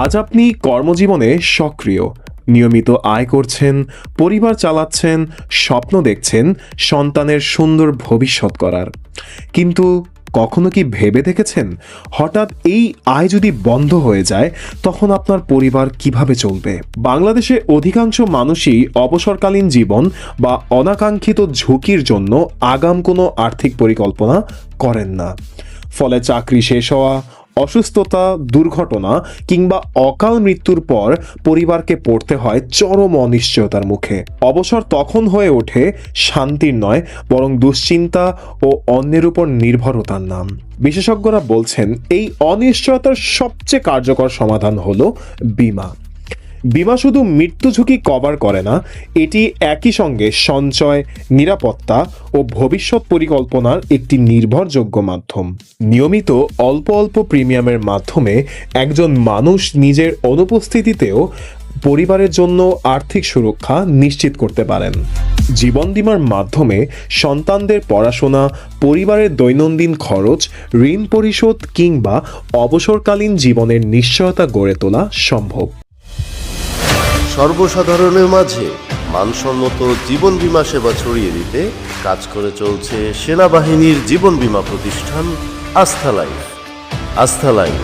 আজ আপনি কর্মজীবনে সক্রিয়, নিয়মিত আয় করছেন, পরিবার চালাচ্ছেন, স্বপ্ন দেখছেন সন্তানের সুন্দর ভবিষ্যৎ করার। কিন্তু কখনো কি ভেবে দেখেছেন, হঠাৎ এই আয় যদি বন্ধ হয়ে যায়, তখন আপনার পরিবার কিভাবে চলবে? বাংলাদেশে অধিকাংশ মানুষই অবসরকালীন জীবন বা অনাকাঙ্ক্ষিত ঝুঁকির জন্য আগাম কোনো আর্থিক পরিকল্পনা করেন না। ফলে চাকরি শেষ হওয়া, অসুস্থতা, দুর্ঘটনা কিংবা অকাল মৃত্যুর পর পরিবারকে পড়তে হয় চরম অনিশ্চয়তার মুখে। অবসর তখন হয়ে ওঠে শান্তির নয়, বরং দুশ্চিন্তা ও অন্যের উপর নির্ভরতার নাম। বিশেষজ্ঞরা বলছেন, এই অনিশ্চয়তার সবচেয়ে কার্যকর সমাধান হলো বীমা। বীমা শুধু মৃত্যু ঝুঁকি কভার করে না, এটি একই সঙ্গে সঞ্চয়, নিরাপত্তা ও ভবিষ্যৎ পরিকল্পনার একটি নির্ভরযোগ্য মাধ্যম। নিয়মিত অল্প অল্প প্রিমিয়ামের মাধ্যমে একজন মানুষ নিজের অনুপস্থিতিতেও পরিবারের জন্য আর্থিক সুরক্ষা নিশ্চিত করতে পারেন। জীবন বীমার মাধ্যমে সন্তানদের পড়াশোনা, পরিবারের দৈনন্দিন খরচ, ঋণ পরিশোধ কিংবা অবসরকালীন জীবনের নিশ্চয়তা গড়ে তোলা সম্ভব। সর্বসাধারণের মাঝে মানসম্মত জীবন বীমা সেবা ছড়িয়ে দিতে কাজ করে চলছে সেনাবাহিনীর জীবন বীমা প্রতিষ্ঠান আস্থা লাইফ। আস্থা লাইফ,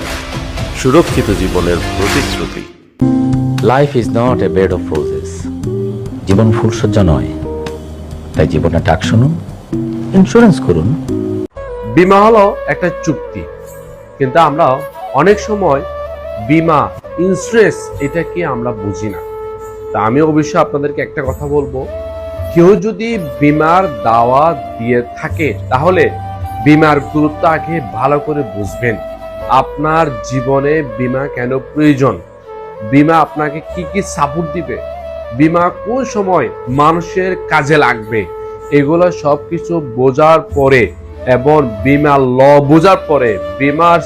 সুরক্ষিত জীবনের প্রতিশ্রুতি। Life is not a bed of roses. জীবন ফুলসজ্জা নয়, তাই জীবনে ডাক শুনুন, ইন্স্যুরেন্স করুন। বীমা হলো একটা চুক্তি, কিন্তু আমরা অনেক সময় বীমা, ইন্স্যুরেন্স এটাকে আমরা বুঝি না। তা আমি অবশ্যই আপনাদেরকে একটা কথা বলবো, কেউ যদি বীমার দাওয়া দিয়ে থাকে তাহলে বীমার গুরুত্ব আগে ভালো করে বুঝবেন। আপনার জীবনে বীমা কেন প্রয়োজন, বীমা আপনাকে কি কি সাপোর্ট দিবে, বীমা কোন সময় মানুষের কাজে লাগবে, এগুলো সবকিছু বোঝার পরে এবং বীমা ল বোঝার পরে বীমার